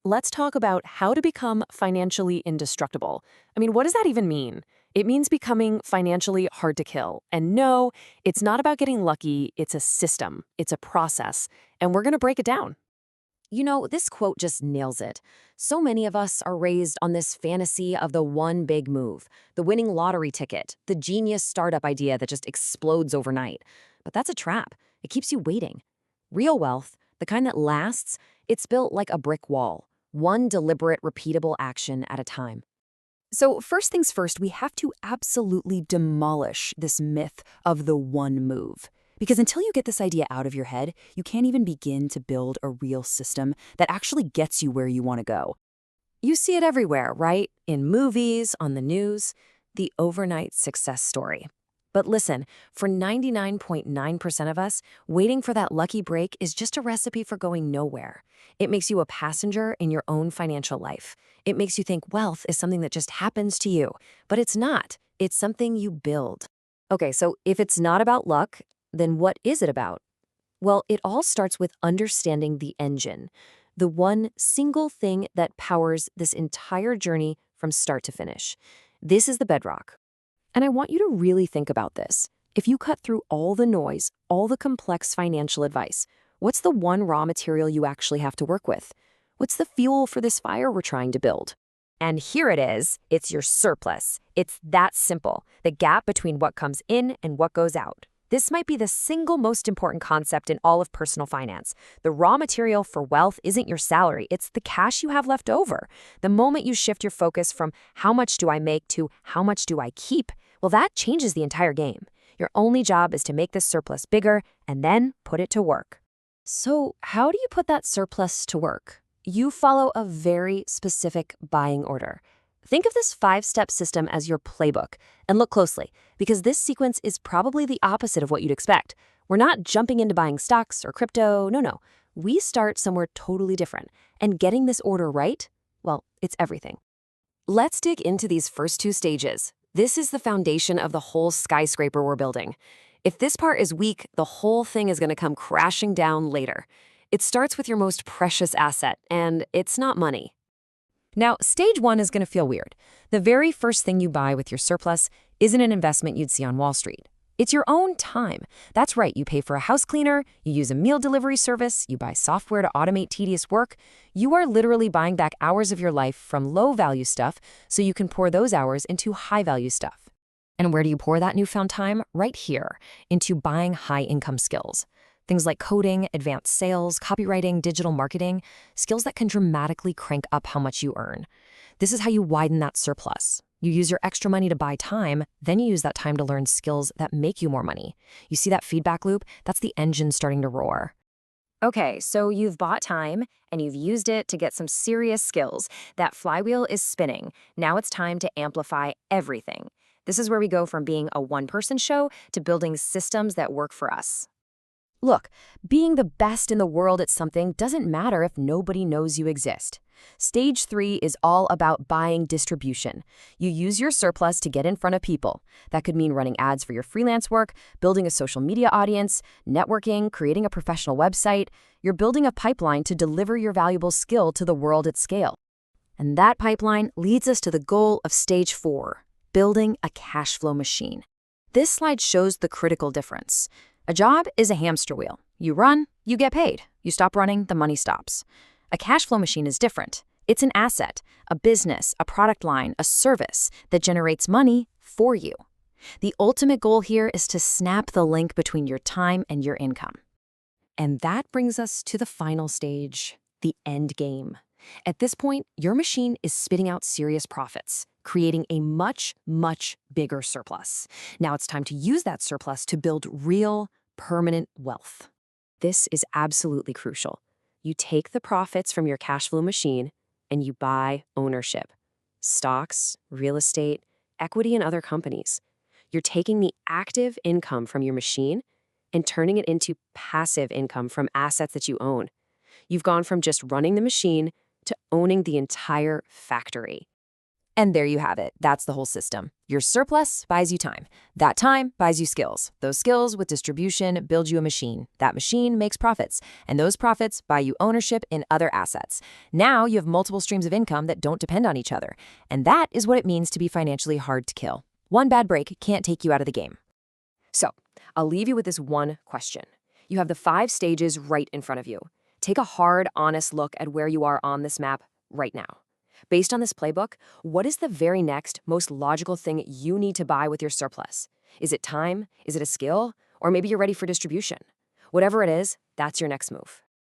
let's talk about how to become financially indestructible. I mean, what does that even mean? It means becoming financially hard to kill. And no, it's not about getting lucky, it's a system, it's a process, and we're going to break it down. This quote just nails it. So many of us are raised on this fantasy of the one big move, the winning lottery ticket, the genius startup idea that just explodes overnight. But that's a trap. It keeps you waiting. Real wealth, the kind that lasts, it's built like a brick wall, one deliberate, repeatable action at a time. So, first things first, we have to absolutely demolish this myth of the one move. Because until you get this idea out of your head, you can't even begin to build a real system that actually gets you where you want to go. You see it everywhere, right? In movies, on the news, the overnight success story. But listen, for 99.9% of us, waiting for that lucky break is just a recipe for going nowhere. It makes you a passenger in your own financial life. It makes you think wealth is something that just happens to you. But it's not. It's something you build. Okay, so if it's not about luck, then what is it about? Well, it all starts with understanding the engine, the one single thing that powers this entire journey from start to finish. This is the bedrock. And I want you to really think about this. If you cut through all the noise, all the complex financial advice, what's the one raw material you actually have to work with? What's the fuel for this fire we're trying to build? And here it is. It's your surplus. It's that simple. The gap between what comes in and what goes out. This might be the single most important concept in all of personal finance. The raw material for wealth isn't your salary, it's the cash you have left over. The moment you shift your focus from how much do I make to how much do I keep, well, that changes the entire game. Your only job is to make this surplus bigger and then put it to work. So, how do you put that surplus to work? You follow a very specific buying order. Think of this 5-step system as your playbook, and look closely, because this sequence is probably the opposite of what you'd expect. We're not jumping into buying stocks or crypto, no. We start somewhere totally different, and getting this order right, well, it's everything. Let's dig into these first 2 stages. This is the foundation of the whole skyscraper we're building. If this part is weak, the whole thing is going to come crashing down later. It starts with your most precious asset, and it's not money. Now, stage 1 is going to feel weird. The very first thing you buy with your surplus isn't an investment you'd see on Wall Street. It's your own time. That's right, you pay for a house cleaner, you use a meal delivery service, you buy software to automate tedious work. You are literally buying back hours of your life from low-value stuff so you can pour those hours into high-value stuff. And where do you pour that newfound time? Right here, into buying high-income skills. Things like coding, advanced sales, copywriting, digital marketing, skills that can dramatically crank up how much you earn. This is how you widen that surplus. You use your extra money to buy time, then you use that time to learn skills that make you more money. You see that feedback loop? That's the engine starting to roar. Okay, so you've bought time and you've used it to get some serious skills. That flywheel is spinning. Now it's time to amplify everything. This is where we go from being a one-person show to building systems that work for us. Look, being the best in the world at something doesn't matter if nobody knows you exist. Stage 3 is all about buying distribution. You use your surplus to get in front of people. That could mean running ads for your freelance work, building a social media audience, networking, creating a professional website. You're building a pipeline to deliver your valuable skill to the world at scale. And that pipeline leads us to the goal of stage 4, building a cash flow machine. This slide shows the critical difference. A job is a hamster wheel. You run, you get paid. You stop running, the money stops. A cash flow machine is different. It's an asset, a business, a product line, a service that generates money for you. The ultimate goal here is to snap the link between your time and your income. And that brings us to the final stage, the end game. At this point, your machine is spitting out serious profits, creating a much, much bigger surplus. Now it's time to use that surplus to build real, permanent wealth. This is absolutely crucial. You take the profits from your cash flow machine and you buy ownership. Stocks, real estate, equity in other companies. You're taking the active income from your machine and turning it into passive income from assets that you own. You've gone from just running the machine to owning the entire factory. And there you have it. That's the whole system. Your surplus buys you time. That time buys you skills. Those skills with distribution build you a machine. That machine makes profits. And those profits buy you ownership in other assets. Now you have multiple streams of income that don't depend on each other. And that is what it means to be financially hard to kill. One bad break can't take you out of the game. So, I'll leave you with this one question. You have the 5 stages right in front of you. Take a hard, honest look at where you are on this map right now. Based on this playbook, what is the very next, most logical thing you need to buy with your surplus? Is it time? Is it a skill? Or maybe you're ready for distribution? Whatever it is, that's your next move.